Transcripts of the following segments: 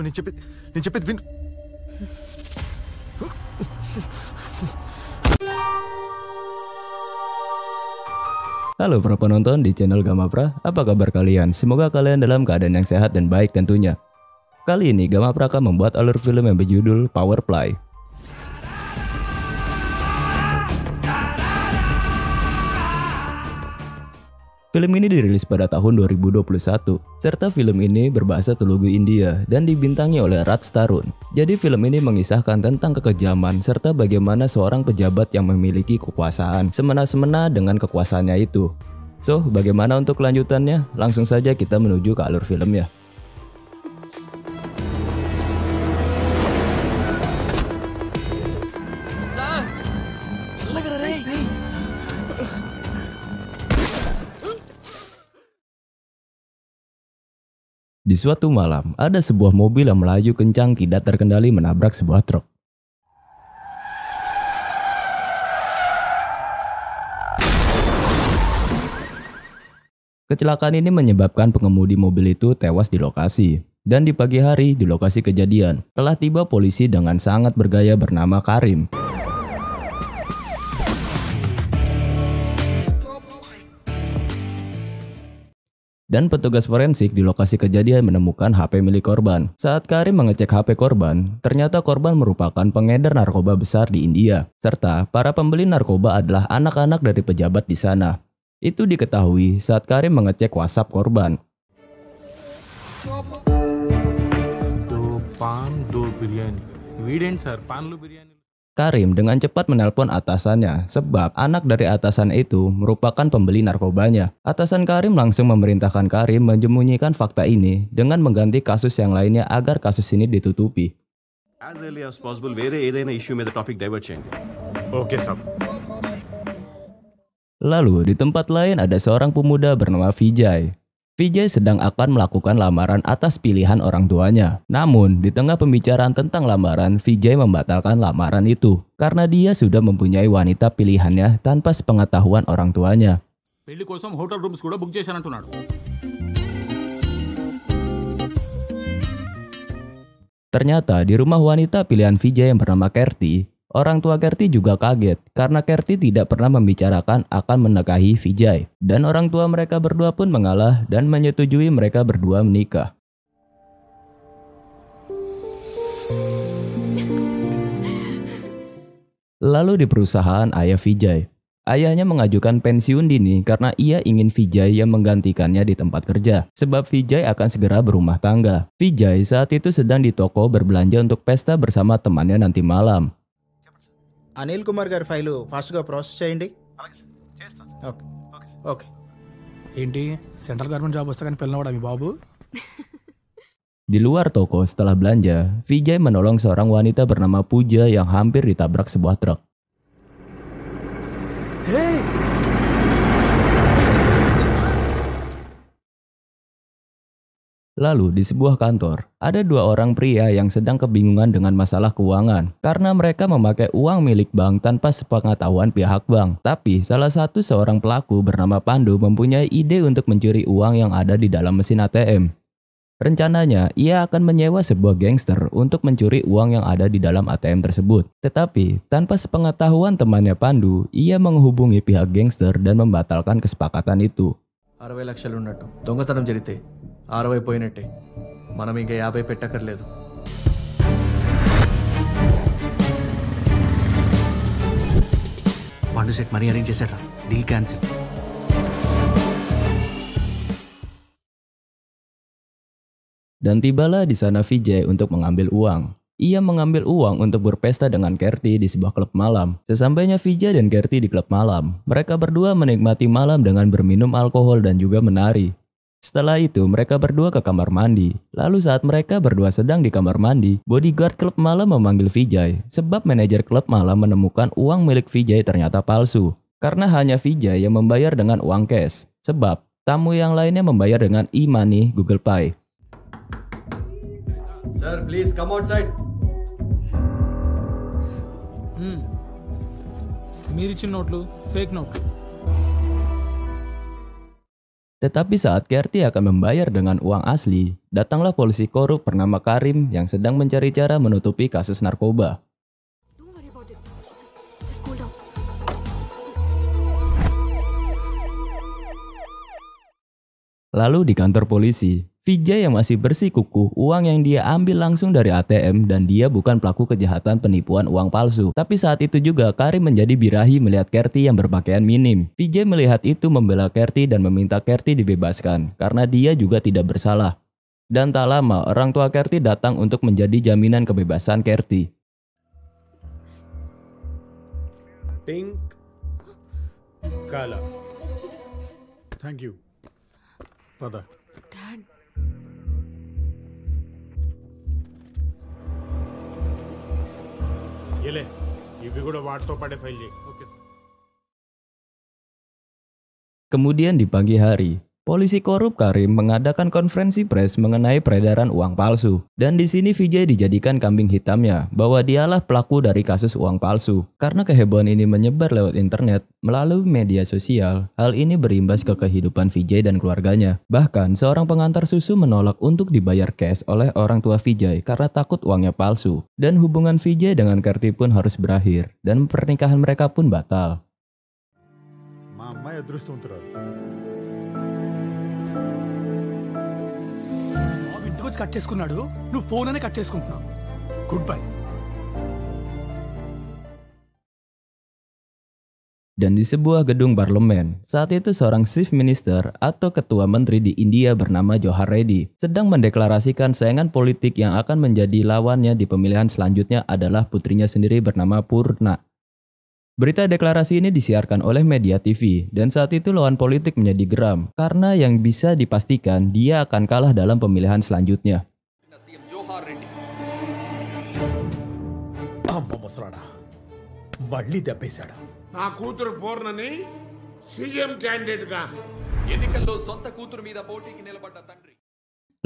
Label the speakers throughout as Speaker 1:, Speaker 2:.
Speaker 1: నిజమే నేను చెప్పేది విను.
Speaker 2: Halo para penonton di channel Gamapra, apa kabar kalian? Semoga kalian dalam keadaan yang sehat dan baik tentunya. Kali ini Gamapra akan membuat alur film yang berjudul Power Play. Film ini dirilis pada tahun 2021, serta film ini berbahasa Telugu India dan dibintangi oleh Raj Tarun. Jadi film ini mengisahkan tentang kekejaman serta bagaimana seorang pejabat yang memiliki kekuasaan semena-mena dengan kekuasaannya itu. So, bagaimana untuk kelanjutannya? Langsung saja kita menuju ke alur filmnya. Di suatu malam, ada sebuah mobil yang melaju kencang tidak terkendali menabrak sebuah truk. Kecelakaan ini menyebabkan pengemudi mobil itu tewas di lokasi. Dan di pagi hari di lokasi kejadian, telah tiba polisi dengan sangat bergaya bernama Karim. Dan petugas forensik di lokasi kejadian menemukan HP milik korban. Saat Karim mengecek HP korban, ternyata korban merupakan pengedar narkoba besar di India. Serta para pembeli narkoba adalah anak-anak dari pejabat di sana. Itu diketahui saat Karim mengecek WhatsApp korban. Karim dengan cepat menelpon atasannya sebab anak dari atasan itu merupakan pembeli narkobanya. Atasan Karim langsung memerintahkan Karim menyembunyikan fakta ini dengan mengganti kasus yang lainnya agar kasus ini ditutupi.
Speaker 3: As early as possible, వేరే ఏదైనా ఇష్యూ మీద topic divert చేయండి.
Speaker 1: ఓకే సాబ్.
Speaker 2: Lalu di tempat lain ada seorang pemuda bernama Vijay. Vijay sedang akan melakukan lamaran atas pilihan orang tuanya. Namun, di tengah pembicaraan tentang lamaran, Vijay membatalkan lamaran itu karena dia sudah mempunyai wanita pilihannya tanpa sepengetahuan orang tuanya.
Speaker 4: పెళ్లి కోసం hotel rooms కూడా బుక్ చేశానంటున్నాడు.
Speaker 2: Ternyata di rumah wanita pilihan Vijay yang bernama Kerti, orang tua Kerti juga kaget karena Kerti tidak pernah membicarakan akan menikahi Vijay. Dan orang tua mereka berdua pun mengalah dan menyetujui mereka berdua menikah. Lalu di perusahaan ayah Vijay, ayahnya mengajukan pensiun dini karena ia ingin Vijay yang menggantikannya di tempat kerja. Sebab Vijay akan segera berumah tangga. Vijay saat itu sedang di toko berbelanja untuk pesta bersama temannya nanti malam.
Speaker 5: Anil Kumar గారి file ఫాస్ట్గా process చేయండి. Okay okay.
Speaker 4: ఏంటి central government job వస్తే కానీ పిల్లవాడా మీ బాబు?
Speaker 2: Di luar toko setelah belanja, Vijay menolong seorang wanita bernama Puja yang hampir ditabrak sebuah truk. Lalu di sebuah kantor, ada dua orang pria yang sedang kebingungan dengan masalah keuangan karena mereka memakai uang milik bank tanpa sepengetahuan pihak bank. Tapi salah satu seorang pelaku bernama Pandu mempunyai ide untuk mencuri uang yang ada di dalam mesin ATM. Rencananya, ia akan menyewa sebuah gangster untuk mencuri uang yang ada di dalam ATM tersebut. Tetapi, tanpa sepengetahuan temannya Pandu, ia menghubungi pihak gangster dan membatalkan kesepakatan itu.
Speaker 6: 60 లక్షలు ఉన్నట్టు దొంగతనం జరిగితే 60 పోయినట్టే. మనం ఇంకా 50 పెట్టక్కర్లేదు.
Speaker 7: పండు set money arrange చేశాడు. Deal cancel.
Speaker 2: Dan tibalah di sana Vijay untuk mengambil uang. Ia mengambil uang untuk berpesta dengan Kerti di sebuah klub malam. Sesampainya Vijay dan Kerti di klub malam, mereka berdua menikmati malam dengan berminum alkohol dan juga menari. Setelah itu mereka berdua ke kamar mandi. Lalu saat mereka berdua sedang di kamar mandi, bodyguard klub malam memanggil Vijay sebab manajer klub malam menemukan uang milik Vijay ternyata palsu. Karena hanya Vijay yang membayar dengan uang cash, sebab tamu yang lainnya membayar dengan e-money Google Pay.
Speaker 6: Sir, please come outside.
Speaker 4: మీరు ఇచ్చిన నోట్లు ఫేక్ నోట్లు.
Speaker 2: Tetapi saat Kerti akan membayar dengan uang asli, datanglah polisi korup bernama Karim yang sedang mencari cara menutupi kasus narkoba.
Speaker 8: Don't worry about it. Just cool down.
Speaker 2: Lalu di kantor polisi, Vijay yang masih bersikukuh uang yang dia ambil langsung dari ATM dan dia bukan pelaku kejahatan penipuan uang palsu. Tapi saat itu juga Karim menjadi birahi melihat Kerti yang berpakaian minim. Vijay melihat itu membela Kerti dan meminta Kerti dibebaskan karena dia juga tidak bersalah. Dan tak lama orang tua Kerti datang untuk menjadi jaminan kebebasan Kerti.
Speaker 1: Pink. Color. Thank you. Pada.
Speaker 8: Dad.
Speaker 1: Yele. ఇవి కూడా వాటితో పాటే ఫైల్ చేయి. Okay sir.
Speaker 2: Kemudian di pagi hari, polisi korup Karim mengadakan konferensi pers mengenai peredaran uang palsu. Dan di sini Vijay dijadikan kambing hitamnya bahwa dialah pelaku dari kasus uang palsu. Karena kehebohan ini menyebar lewat internet melalui media sosial, hal ini berimbas ke kehidupan Vijay dan keluarganya. Bahkan seorang pengantar susu menolak untuk dibayar cash oleh orang tua Vijay karena takut uangnya palsu. Dan hubungan Vijay dengan Kerti pun harus berakhir dan pernikahan mereka pun batal.
Speaker 1: మా అమ్మాయి అదృష్టవంతురాలు.
Speaker 4: బాబు ఇంటికి వచ్చి కట్ చేసుకున్నాడు, నువ్వు ఫోన్ అనే కట్ చేసుకుంటున్నావు. Good bye.
Speaker 2: Dan di sebuah gedung parlemen, saat itu seorang chief minister atau ketua menteri di India bernama Johar Reddy sedang mendeklarasikan saingan politik yang akan menjadi lawannya di pemilihan selanjutnya adalah putrinya sendiri bernama Purna. Berita deklarasi ini disiarkan oleh media TV dan saat itu lawan politik menjadi geram karena yang bisa dipastikan dia akan kalah dalam pemilihan selanjutnya.
Speaker 9: అమ్మ ముసరాడా మళ్ళీ దెబ్బేశాడా
Speaker 10: నా కూతురు పూర్ణని CM candidate గా ఎన్నికల్లో సొంత కూతురు మీద పోటీకి నిలబడ్డ తండ్రి.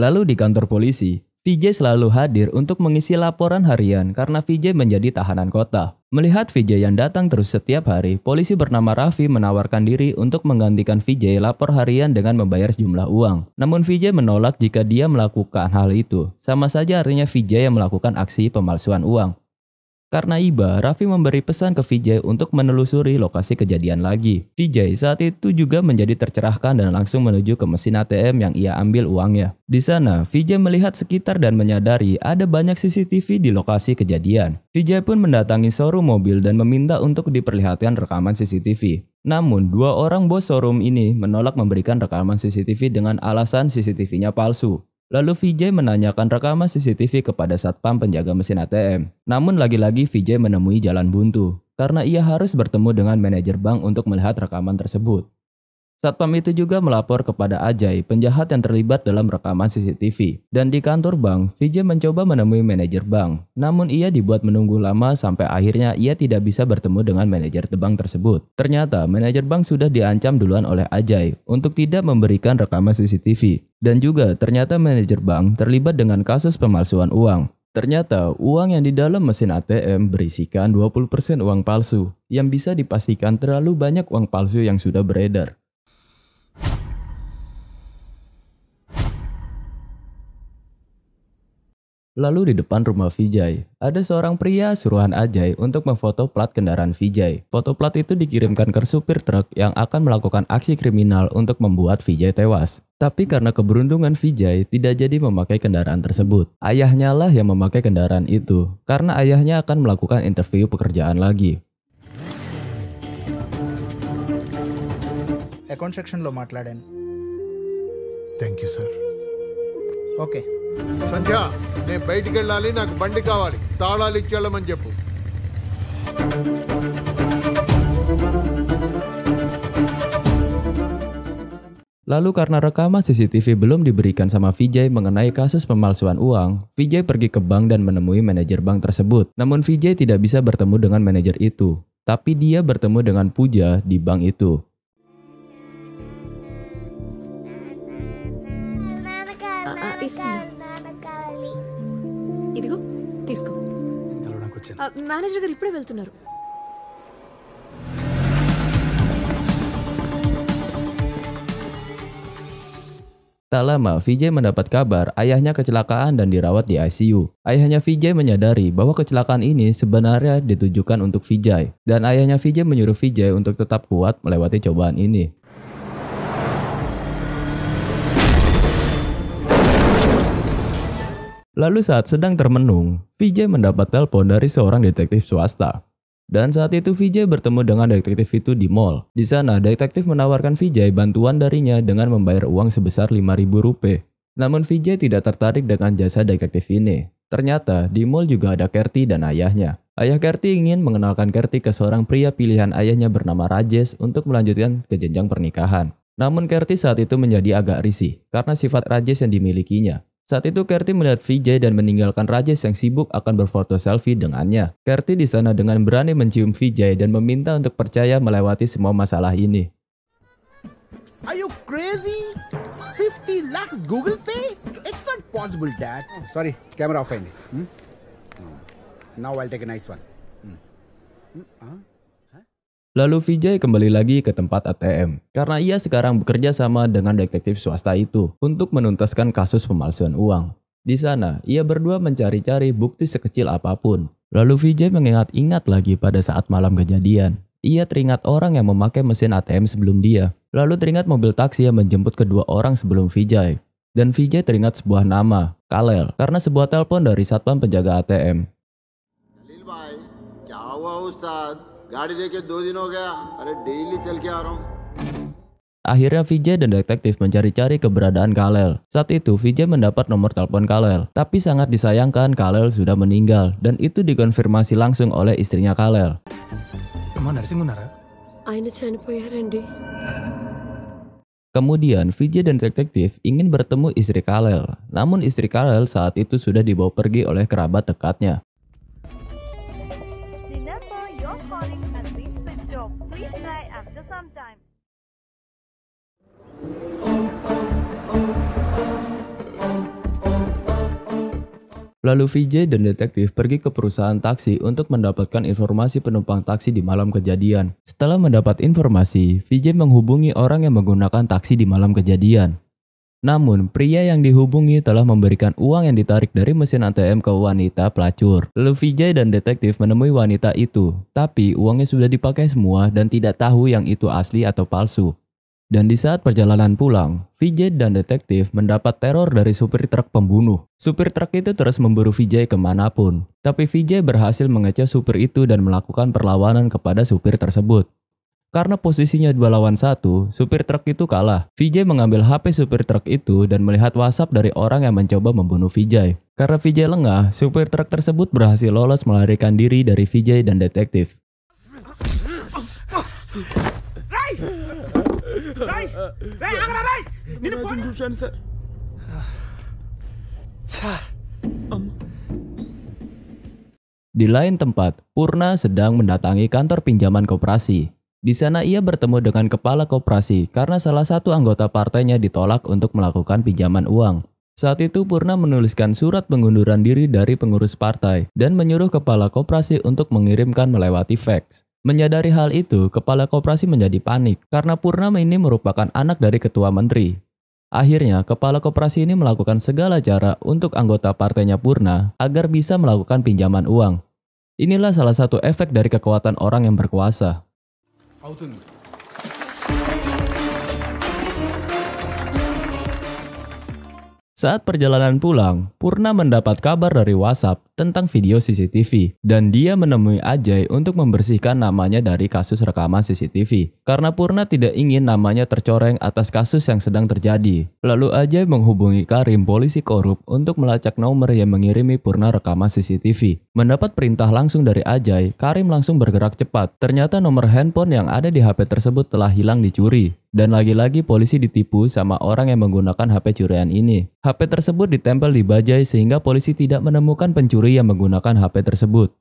Speaker 2: Lalu di kantor polisi, Vijay selalu hadir untuk mengisi laporan harian karena Vijay menjadi tahanan kota. Melihat Vijay yang datang terus setiap hari, polisi bernama Raffi menawarkan diri untuk menggantikan Vijay lapor harian dengan membayar sejumlah uang. Namun Vijay menolak jika dia melakukan hal itu. Sama saja artinya Vijay yang melakukan aksi pemalsuan uang. Karena iba, Raffi memberi pesan ke Vijay untuk menelusuri lokasi kejadian lagi. Vijay saat itu juga menjadi tercerahkan dan langsung menuju ke mesin ATM yang ia ambil uangnya. Di sana, Vijay melihat sekitar dan menyadari ada banyak CCTV di lokasi kejadian. Vijay pun mendatangi showroom mobil dan meminta untuk diperlihatkan rekaman CCTV. Namun, dua orang bos showroom ini menolak memberikan rekaman CCTV dengan alasan CCTV-nya palsu. Lalu Vijay menanyakan rekaman CCTV kepada satpam penjaga mesin ATM. Namun lagi-lagi Vijay menemui jalan buntu, karena ia harus bertemu dengan manajer bank untuk melihat rekaman tersebut. Satpam itu juga melapor kepada Ajay, penjahat yang terlibat dalam rekaman CCTV. Dan di kantor bank, Vijay mencoba menemui manajer bank. Namun ia dibuat menunggu lama sampai akhirnya ia tidak bisa bertemu dengan manajer bank tersebut. Ternyata manajer bank sudah diancam duluan oleh Ajay untuk tidak memberikan rekaman CCTV. Dan juga ternyata manajer bank terlibat dengan kasus pemalsuan uang. Ternyata uang yang di dalam mesin ATM berisikan 20% uang palsu, yang bisa dipastikan terlalu banyak uang palsu yang sudah beredar. Lalu di depan rumah Vijay, ada seorang pria suruhan Ajay untuk memfoto plat kendaraan Vijay. Foto plat itu dikirimkan ke supir truk yang akan melakukan aksi kriminal untuk membuat Vijay tewas. Tapi karena keberuntungan Vijay tidak jadi memakai kendaraan tersebut. Ayahnya lah yang memakai kendaraan itu, karena ayahnya akan melakukan interview pekerjaan lagi.
Speaker 5: Account సెక్షన్లో మాట్లాడాను.
Speaker 9: Thank you sir.
Speaker 5: Okay.
Speaker 10: సంధ్య, నేను బయటికి వెళ్ళాలి, నాకు బండి కావాలి, తాళాలు ఇచ్చి వెళ్ళమని చెప్పు.
Speaker 2: Lalu karena rekaman CCTV belum diberikan sama Vijay mengenai kasus pemalsuan uang, Vijay pergi ke bank dan menemui manajer bank tersebut. Namun Vijay tidak bisa bertemu dengan manajer itu, tapi dia bertemu dengan Pooja di bank itu.
Speaker 8: ఇదిగో తీసుకో. మేనేజర్ గారు ఇప్పుడే వెళ్తున్నారు.
Speaker 2: Tak lama, Vijay mendapat kabar ayahnya kecelakaan dan dirawat di ICU. Ayahnya Vijay menyadari bahwa kecelakaan ini sebenarnya ditujukan untuk Vijay. Dan ayahnya Vijay menyuruh Vijay untuk tetap kuat melewati cobaan ini. Lalu saat sedang termenung, Vijay mendapat telepon dari seorang detektif swasta. Dan saat itu Vijay bertemu dengan detektif itu di mall. Di sana, detektif menawarkan Vijay bantuan darinya dengan membayar uang sebesar 5.000 rupiah. Namun Vijay tidak tertarik dengan jasa detektif ini. Ternyata di mall juga ada Kerti dan ayahnya. Ayah Kerti ingin mengenalkan Kerti ke seorang pria pilihan ayahnya bernama Rajesh untuk melanjutkan ke jenjang pernikahan. Namun Kerti saat itu menjadi agak risih karena sifat Rajesh yang dimilikinya. Saat itu Kerti melihat Vijay dan meninggalkan Rajesh yang sibuk akan berfoto selfie dengannya. Kerti di sana dengan berani mencium Vijay dan meminta untuk percaya melewati semua masalah ini.
Speaker 11: Are you crazy? 50 lakhs Google Pay? It's not possible, Dad.
Speaker 12: Sorry, camera off ini. Now I'll take a nice one.
Speaker 2: Lalu Vijay kembali lagi ke tempat ATM karena ia sekarang bekerja sama dengan detektif swasta itu untuk menuntaskan kasus pemalsuan uang. Di sana, ia berdua mencari-cari bukti sekecil apapun. Lalu Vijay mengingat-ingat lagi pada saat malam kejadian. Ia teringat orang yang memakai mesin ATM sebelum dia. Lalu teringat mobil taksi yang menjemput kedua orang sebelum Vijay. Dan Vijay teringat sebuah nama, Kalel, karena sebuah telepon dari satpam penjaga ATM.
Speaker 13: Khalil bhai, kya hua ustad? Gaadi deke 2 din ho gaya. Are daily chal ke aa raha hu.
Speaker 2: Akhirnya Vijay dan detektif mencari-cari keberadaan Kalel. Saat itu Vijay mendapat nomor telepon Kalel. Tapi sangat disayangkan Kalel sudah meninggal. Dan itu dikonfirmasi langsung oleh istrinya Kalel.
Speaker 8: ఆయన చనిపోయారండి.
Speaker 2: Kemudian Vijay dan detektif ingin bertemu istri Kalel. Namun istri Kalel saat itu sudah dibawa pergi oleh kerabat dekatnya. Lalu Vijay dan detektif pergi ke perusahaan taksi untuk mendapatkan informasi penumpang taksi di malam kejadian. Setelah mendapat informasi, Vijay menghubungi orang yang menggunakan taksi di malam kejadian. Namun, pria yang dihubungi telah memberikan uang yang ditarik dari mesin ATM ke wanita pelacur. Lalu Vijay dan detektif menemui wanita itu, tapi uangnya sudah dipakai semua dan tidak tahu yang itu asli atau palsu. Dan di saat perjalanan pulang, Vijay dan detektif mendapat teror dari supir truk pembunuh. Supir truk itu terus memburu Vijay kemanapun. Tapi Vijay berhasil mengecoh supir itu dan melakukan perlawanan kepada supir tersebut. Karena posisinya 2 lawan 1, supir truk itu kalah. Vijay mengambil HP supir truk itu dan melihat WhatsApp dari orang yang mencoba membunuh Vijay. Karena Vijay lengah, supir truk tersebut berhasil lolos melarikan diri dari Vijay dan detektif. Di lain tempat, Purna sedang mendatangi kantor pinjaman koperasi. Di sana ia bertemu dengan kepala koperasi karena salah satu anggota partainya ditolak untuk melakukan pinjaman uang. Saat itu Purna menuliskan surat pengunduran diri dari pengurus partai dan menyuruh kepala koperasi untuk mengirimkan melewati fax. Menyadari hal itu, kepala koperasi menjadi panik karena Purna ini merupakan anak dari ketua menteri. Akhirnya, kepala koperasi ini melakukan segala cara untuk anggota partainya Purna agar bisa melakukan pinjaman uang. Inilah salah satu efek dari kekuatan orang yang berkuasa. Saat perjalanan pulang, Purna mendapat kabar dari WhatsApp tentang video CCTV dan dia menemui Ajay untuk membersihkan namanya dari kasus rekaman CCTV karena Purna tidak ingin namanya tercoreng atas kasus yang sedang terjadi. Lalu Ajay menghubungi Karim, polisi korup, untuk melacak nomor yang mengirimi Purna rekaman CCTV. Mendapat perintah langsung dari Ajay, Karim langsung bergerak cepat. Ternyata nomor handphone yang ada di HP tersebut telah hilang dicuri. Dan lagi-lagi polisi ditipu sama orang yang menggunakan HP curian ini. HP tersebut ditempel di bajai sehingga polisi tidak menemukan pencuri yang menggunakan HP tersebut.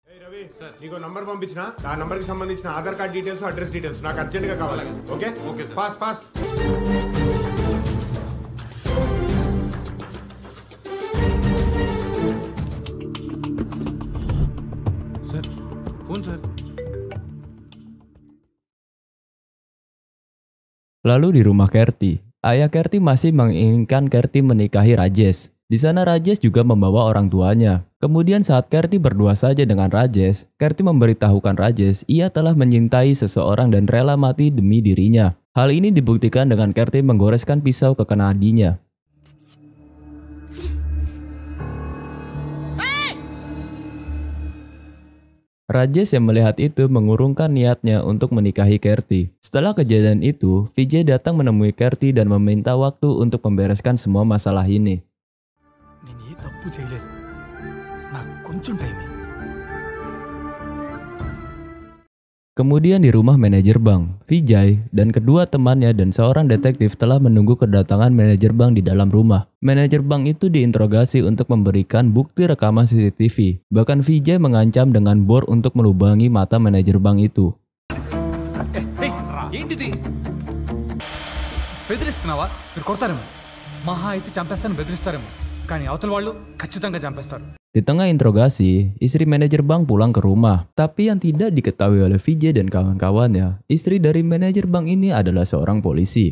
Speaker 1: Hey Ravi, నీకు నంబర్ పంపించిన ఆ నంబర్ కి సంబంధించిన Aadhaar card details address details నాకు అర్జెంట్ గా కావాలి. Okay okay sir fast fast.
Speaker 4: Sir phone sir.
Speaker 2: Lalu di rumah Kerti, Ayah Kerti masih menginginkan Kerti menikahi Rajesh. Di sana Rajesh juga membawa orang tuanya. Kemudian saat Kerti berdua saja dengan Rajesh, Kerti memberitahukan Rajesh ia telah mencintai seseorang dan rela mati demi dirinya. Hal ini dibuktikan dengan Kerti menggoreskan pisau ke kenadinya. Rajesh yang melihat itu mengurungkan niatnya untuk menikahi Kerti. Setelah kejadian itu, Vijay datang menemui Kerti dan meminta waktu untuk membereskan semua masalah ini. Kemudian di rumah manajer bank, Vijay dan kedua temannya dan seorang detektif telah menunggu kedatangan manajer bank di dalam rumah. Manajer bank itu diinterogasi untuk memberikan bukti rekaman CCTV. Bahkan Vijay mengancam dengan bor untuk melubangi mata manajer bank itu.
Speaker 14: ఏంటిది బెదిరిస్తున్నావా? మీరు కొడతారేమో, మహా అయితే చంపేస్తాను బెదిరిస్తారేమో, కానీ అవతల వాళ్ళు ఖచ్చితంగా చంపేస్తారు.
Speaker 2: Di tengah interogasi, istri manajer bank pulang ke rumah. Tapi yang tidak diketahui oleh Vijay dan kawan-kawannya, istri dari manajer bank ini adalah seorang polisi.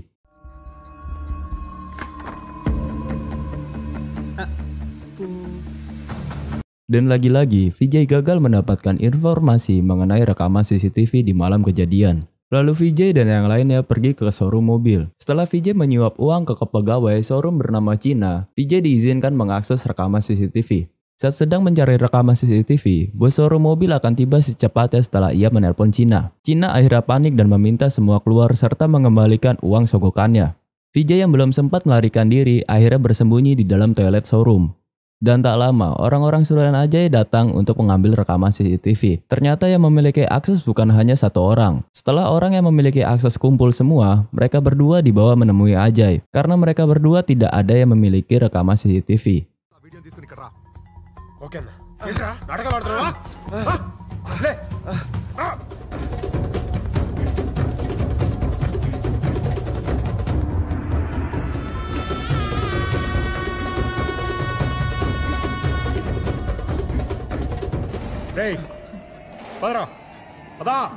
Speaker 2: Dan lagi-lagi, Vijay gagal mendapatkan informasi mengenai rekaman CCTV di malam kejadian. Lalu Vijay dan yang lainnya pergi ke showroom mobil. Setelah Vijay menyuap uang ke pegawai showroom bernama Cina, Vijay diizinkan mengakses rekaman CCTV. Saat sedang mencari rekaman CCTV, bos showroom mobil akan tiba secepatnya setelah ia menelpon Cina. Cina akhirnya panik dan meminta semua keluar serta mengembalikan uang sogokannya. Vijay yang belum sempat melarikan diri akhirnya bersembunyi di dalam toilet showroom. Dan tak lama, orang-orang Suruhan Ajay datang untuk mengambil rekaman CCTV. Ternyata yang memiliki akses bukan hanya satu orang. Setelah orang yang memiliki akses kumpul semua, mereka berdua dibawa menemui Ajay. Karena mereka berdua tidak ada yang memiliki rekaman CCTV.
Speaker 1: Hey, padra, pada.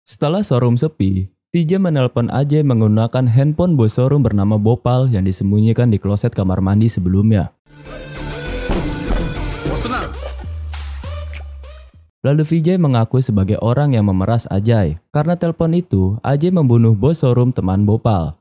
Speaker 2: Setelah showroom sepi, Vijay menelpon Ajay menggunakan handphone bos showroom bernama Bopal yang disembunyikan di kloset kamar mandi sebelumnya. Lalu Vijay mengaku sebagai orang yang memeras Ajay. Karena telepon itu, Ajay membunuh bos showroom teman Bopal.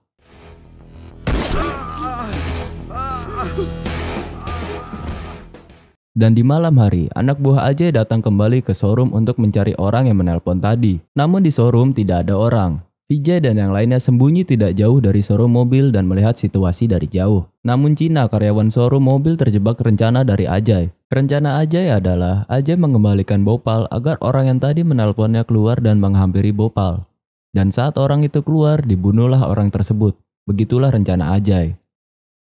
Speaker 2: Dan di malam hari, anak buah Ajay datang kembali ke showroom untuk mencari orang yang menelpon tadi. Namun di showroom tidak ada orang. Vijay dan yang lainnya sembunyi tidak jauh dari showroom mobil dan melihat situasi dari jauh. Namun Cina, karyawan showroom mobil, terjebak rencana dari Ajay. Rencana Ajay adalah Ajay mengembalikan Bopal agar orang yang tadi menelponnya keluar dan menghampiri Bopal. Dan saat orang itu keluar, dibunuhlah orang tersebut. Begitulah rencana Ajay.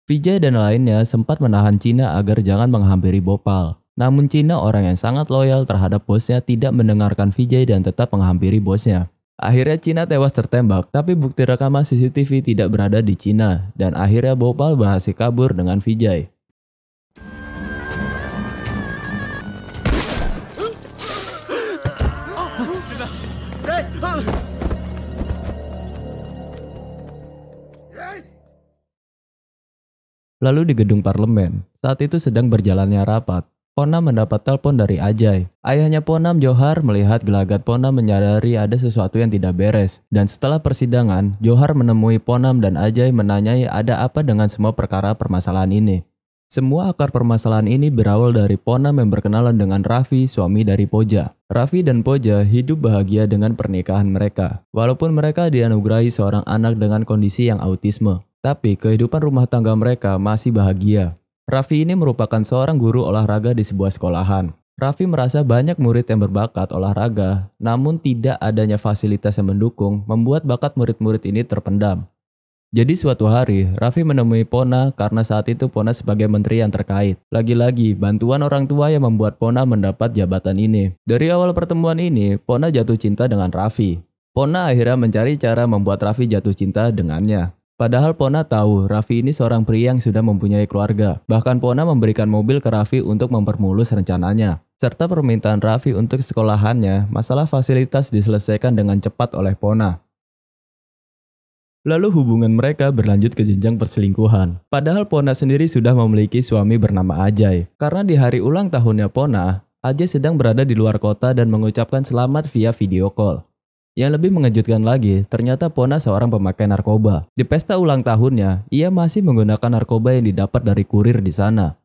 Speaker 2: Vijay dan lainnya sempat menahan Cina agar jangan menghampiri Bopal. Namun Cina, orang yang sangat loyal terhadap bosnya, tidak mendengarkan Vijay dan tetap menghampiri bosnya. Akhirnya Cina tewas tertembak, tapi bukti rekaman CCTV tidak berada di Cina. Dan akhirnya Bopal berhasil kabur dengan Vijay. Lalu di gedung parlemen, saat itu sedang berjalannya rapat, Ponam mendapat telepon dari Ajay. Ayahnya Ponam, Johar, melihat gelagat Ponam menyadari ada sesuatu yang tidak beres. Dan setelah persidangan, Johar menemui Ponam dan Ajay menanyai ada apa dengan semua perkara permasalahan ini. Semua akar permasalahan ini berawal dari Ponam yang berkenalan dengan Raffi, suami dari Pooja. Raffi dan Pooja hidup bahagia dengan pernikahan mereka, walaupun mereka dianugerahi seorang anak dengan kondisi yang autisme. Tapi kehidupan rumah tangga mereka masih bahagia. Raffi ini merupakan seorang guru olahraga di sebuah sekolahan. Raffi merasa banyak murid yang berbakat olahraga, namun tidak adanya fasilitas yang mendukung membuat bakat murid-murid ini terpendam. Jadi suatu hari, Raffi menemui Pona karena saat itu Pona sebagai menteri yang terkait. Lagi-lagi, bantuan orang tua yang membuat Pona mendapat jabatan ini. Dari awal pertemuan ini, Pona jatuh cinta dengan Raffi. Pona akhirnya mencari cara membuat Raffi jatuh cinta dengannya. Padahal Pona tahu Raffi ini seorang pria yang sudah mempunyai keluarga. Bahkan Pona memberikan mobil ke Raffi untuk mempermulus rencananya. serta permintaan Raffi untuk sekolahannya, masalah fasilitas diselesaikan dengan cepat oleh Pona. Lalu hubungan mereka berlanjut ke jenjang perselingkuhan. Padahal Pona sendiri sudah memiliki suami bernama Ajay. Karena di hari ulang tahunnya Pona, Ajay sedang berada di luar kota dan mengucapkan selamat via video call. Yang lebih mengejutkan lagi, ternyata Pona seorang pemakai narkoba. Di pesta ulang tahunnya, ia masih menggunakan narkoba yang didapat dari kurir di sana.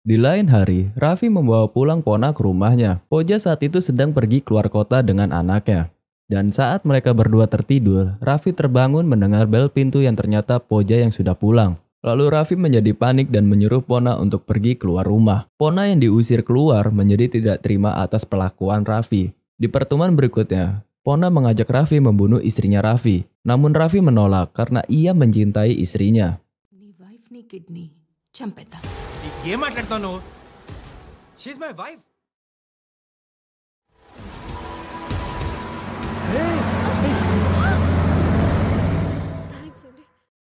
Speaker 2: Di lain hari, Raffi membawa pulang Pona ke rumahnya. Poja saat itu sedang pergi keluar kota dengan anaknya. Dan saat mereka berdua tertidur, Raffi terbangun mendengar bel pintu yang ternyata Poja yang sudah pulang. Lalu Raffi menjadi panik dan menyuruh Pona untuk pergi keluar rumah. Pona yang diusir keluar menjadi tidak terima atas perlakuan Raffi. Di pertemuan berikutnya, Pona mengajak Raffi membunuh istrinya Raffi. Namun Raffi menolak karena ia mencintai istrinya.
Speaker 14: ఏం మాట్లాడుతావు నువ్వు? She is my wife.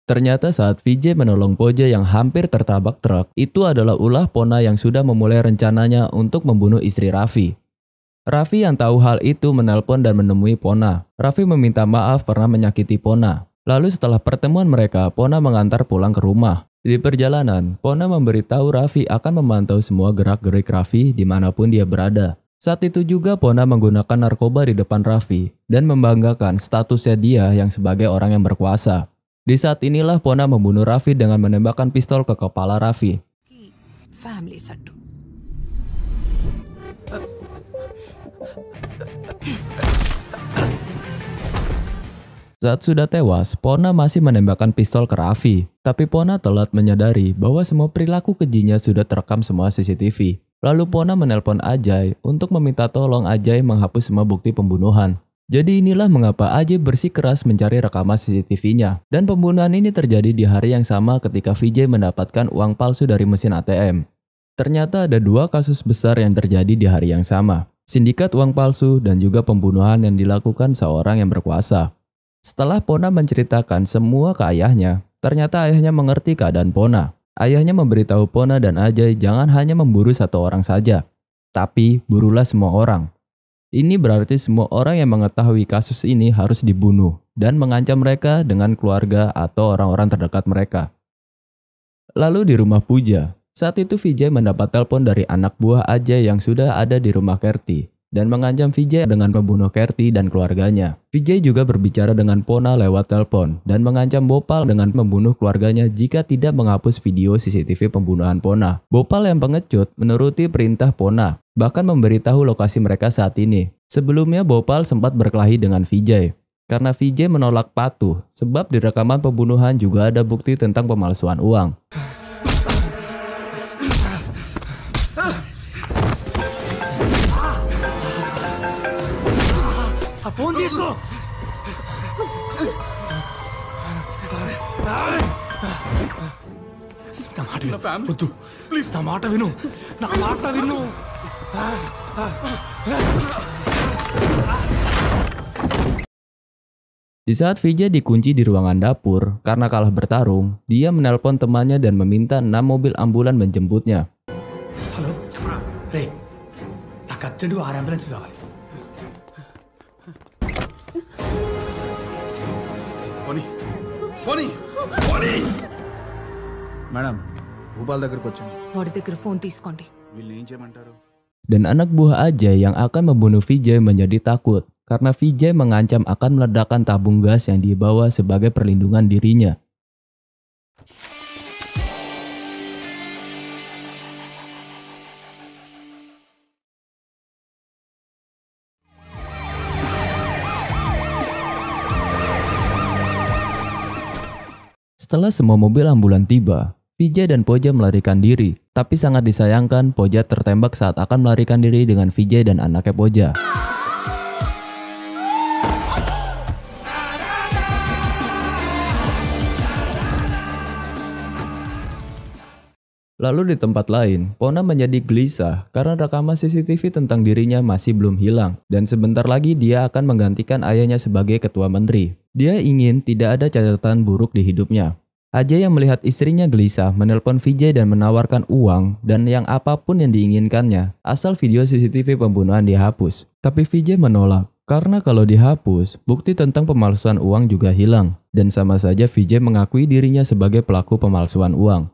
Speaker 2: Ternyata saat Vijay menolong Poja yang hampir tertabrak truk, itu adalah ulah Pona yang sudah memulai rencananya untuk membunuh istri Raffi. Raffi yang tahu hal itu menelpon dan menemui Pona. Raffi meminta maaf pernah menyakiti Pona. Lalu setelah pertemuan mereka, Pona mengantar pulang ke rumah. Di perjalanan, Pona memberitahu Raffi akan memantau semua gerak-gerik Raffi dimanapun dia berada. Saat itu juga Pona menggunakan narkoba di depan Raffi dan membanggakan statusnya dia yang sebagai orang yang berkuasa. Di saat inilah Pona membunuh Raffi dengan menembakkan pistol ke kepala Raffi. Saat sudah tewas, Pona masih menembakkan pistol ke Raffi. Tapi Pona telat menyadari bahwa semua perilaku kejinya sudah terekam semua CCTV. Lalu Pona menelpon Ajay untuk meminta tolong Ajay menghapus semua bukti pembunuhan. Jadi inilah mengapa Ajay bersikeras mencari rekaman CCTV-nya. Dan pembunuhan ini terjadi di hari yang sama ketika Vijay mendapatkan uang palsu dari mesin ATM. Ternyata ada dua kasus besar yang terjadi di hari yang sama. Sindikat uang palsu dan juga pembunuhan yang dilakukan seorang yang berkuasa. Setelah Pona menceritakan semua ke ayahnya, ternyata ayahnya mengerti keadaan Pona. Ayahnya memberitahu Pona dan Ajay jangan hanya memburu satu orang saja, tapi burulah semua orang. Ini berarti semua orang yang mengetahui kasus ini harus dibunuh dan mengancam mereka dengan keluarga atau orang-orang terdekat mereka. Lalu di rumah Puja, saat itu Vijay mendapat telepon dari anak buah Ajay yang sudah ada di rumah Kerti dan mengancam Vijay dengan membunuh Kerti dan keluarganya. Vijay juga berbicara dengan Pona lewat telepon dan mengancam Bhopal dengan membunuh keluarganya jika tidak menghapus video CCTV pembunuhan Pona. Bhopal yang pengecut menuruti perintah Pona, bahkan memberitahu lokasi mereka saat ini. Sebelumnya Bhopal sempat berkelahi dengan Vijay karena Vijay menolak patuh sebab di rekaman pembunuhan juga ada bukti tentang pemalsuan uang.
Speaker 4: Phone తీసుకో. నా మాట విను. వద్దు ప్లీజ్, నా మాట విను. నా మాట విను.
Speaker 2: Di saat Vijay dikunci di ruangan dapur karena kalah bertarung, dia menelpon temannya dan meminta 6 mobil ambulan menjemputnya.
Speaker 4: Hello చెప్పరా రే, నాకు అర్జెంటుగా 6 అంబులెన్స్ కావాలి.
Speaker 5: మేడం, భూపాల్ దగ్గరకు వచ్చాను.
Speaker 8: వాడి దగ్గర ఫోన్ తీసుకోండి.
Speaker 5: వీళ్ళని ఏం చేయమంటారు?
Speaker 2: Dan anak buah Ajay yang akan membunuh Vijay menjadi takut karena Vijay mengancam akan meledakkan tabung gas yang dibawa sebagai perlindungan dirinya. Setelah semua mobil ambulan tiba, Vijay dan Poja melarikan diri. Tapi sangat disayangkan, Poja tertembak saat akan melarikan diri dengan Vijay dan anaknya Poja. Lalu di tempat lain, Pona menjadi gelisah karena rekaman CCTV tentang dirinya masih belum hilang dan sebentar lagi dia akan menggantikan ayahnya sebagai ketua menteri. Dia ingin tidak ada catatan buruk di hidupnya. Ajay yang melihat istrinya gelisah menelpon Vijay dan menawarkan uang dan yang apapun yang diinginkannya asal video CCTV pembunuhan dihapus. Tapi Vijay menolak karena kalau dihapus, bukti tentang pemalsuan uang juga hilang dan sama saja Vijay mengakui dirinya sebagai pelaku pemalsuan uang.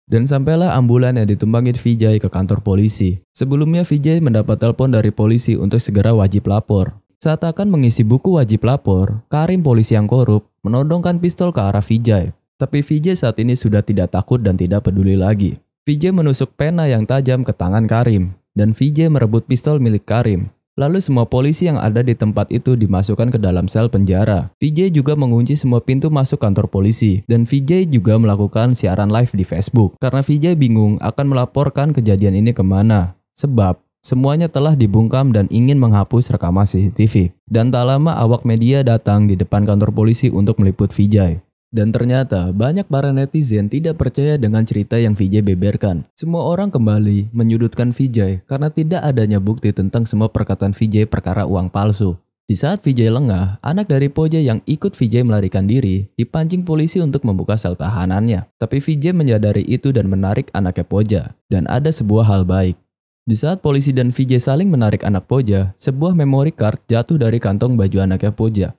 Speaker 2: Dan sampailah ambulan yang ditumpangi Vijay ke kantor polisi. Sebelumnya Vijay mendapat telepon dari polisi untuk segera wajib lapor. Saat akan mengisi buku wajib lapor, Karim polisi yang korup menodongkan pistol ke arah Vijay. Tapi Vijay saat ini sudah tidak takut dan tidak peduli lagi. Vijay menusuk pena yang tajam ke tangan Karim dan Vijay merebut pistol milik Karim. Lalu semua polisi yang ada di tempat itu dimasukkan ke dalam sel penjara. Vijay juga mengunci semua pintu masuk kantor polisi. Dan Vijay juga melakukan siaran live di Facebook. Karena Vijay bingung akan melaporkan kejadian ini kemana. Sebab semuanya telah dibungkam dan ingin menghapus rekaman CCTV. Dan tak lama awak media datang di depan kantor polisi untuk meliput Vijay. Dan ternyata banyak para netizen tidak percaya dengan cerita yang Vijay beberkan. Semua orang kembali menyudutkan Vijay karena tidak adanya bukti tentang semua perkataan Vijay perkara uang palsu. Di saat Vijay lengah, anak dari Poja yang ikut Vijay melarikan diri dipancing polisi untuk membuka sel tahanannya. Tapi Vijay menyadari itu dan menarik anaknya Poja. Dan ada sebuah hal baik. Di saat polisi dan Vijay saling menarik anak Poja, sebuah memory card jatuh dari kantong baju anaknya Poja.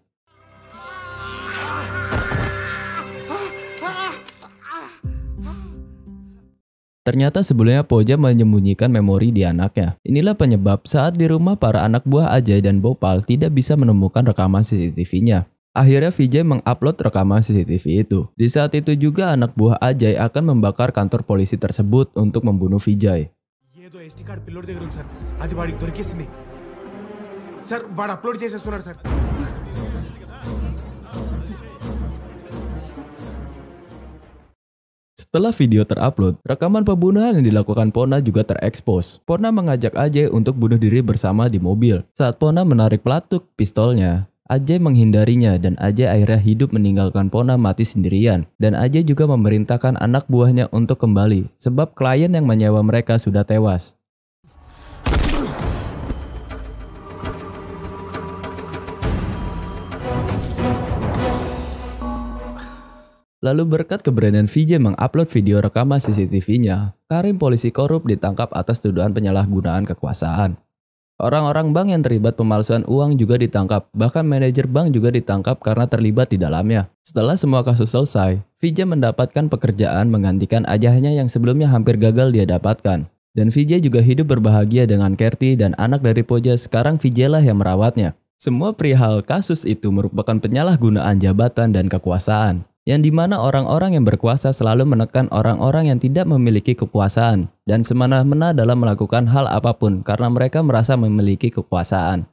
Speaker 2: Ternyata sebelumnya Poja menyembunyikan memori di anaknya. Inilah penyebab saat di rumah para anak buah Ajay dan Bhopal tidak bisa menemukan rekaman CCTV-nya. Akhirnya Vijay mengupload rekaman CCTV itu. Di saat itu juga anak buah Ajay akan membakar kantor polisi tersebut untuk membunuh Vijay.
Speaker 1: ఏదో SD card పిల్లోడి దగ్గర ఉంది సార్. అది వాడికి దొరికేసింది. సార్ వాడు అప్లోడ్ చేసేస్తున్నాడు sir.
Speaker 2: Setelah video terupload, rekaman pembunuhan yang dilakukan Pona juga terekspos. Pona mengajak Ajay untuk bunuh diri bersama di mobil. Saat Pona menarik pelatuk pistolnya, Ajay menghindarinya dan Ajay akhirnya hidup meninggalkan Pona mati sendirian. Dan Ajay juga memerintahkan anak buahnya untuk kembali sebab klien yang menyewa mereka sudah tewas. Lalu berkat keberanian Vijay mengupload video rekaman CCTV-nya, Karim polisi korup ditangkap atas tuduhan penyalahgunaan kekuasaan. Orang-orang bank yang terlibat pemalsuan uang juga ditangkap, bahkan manajer bank juga ditangkap karena terlibat di dalamnya. Setelah semua kasus selesai, Vijay mendapatkan pekerjaan menggantikan ayahnya yang sebelumnya hampir gagal dia dapatkan. Dan Vijay juga hidup berbahagia dengan Kerti dan anak dari Poja, sekarang Vijay lah yang merawatnya. Semua perihal kasus itu merupakan penyalahgunaan jabatan dan kekuasaan. Yang dimana orang-orang yang berkuasa selalu menekan orang-orang yang tidak memiliki kekuasaan dan semena-mena dalam melakukan hal apapun karena mereka merasa memiliki kekuasaan.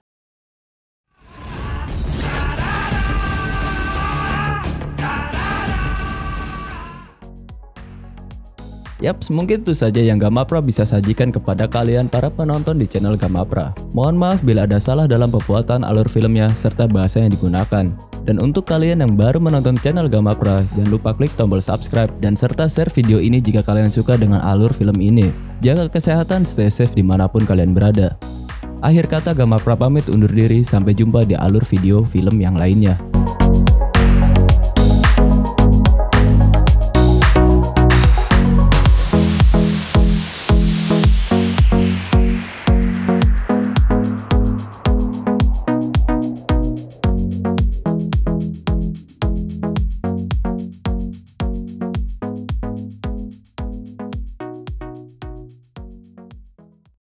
Speaker 2: Yaps, mungkin itu saja yang Gamapra bisa sajikan kepada kalian para penonton di channel Gamapra. Mohon maaf bila ada salah dalam pembuatan alur filmnya serta bahasa yang digunakan. Dan untuk kalian yang baru menonton channel Gamapra, jangan lupa klik tombol subscribe dan serta share video ini jika kalian suka dengan alur film ini. Jaga kesehatan, stay safe dimanapun kalian berada. Akhir kata Gamapra pamit undur diri, sampai jumpa di alur video film yang lainnya.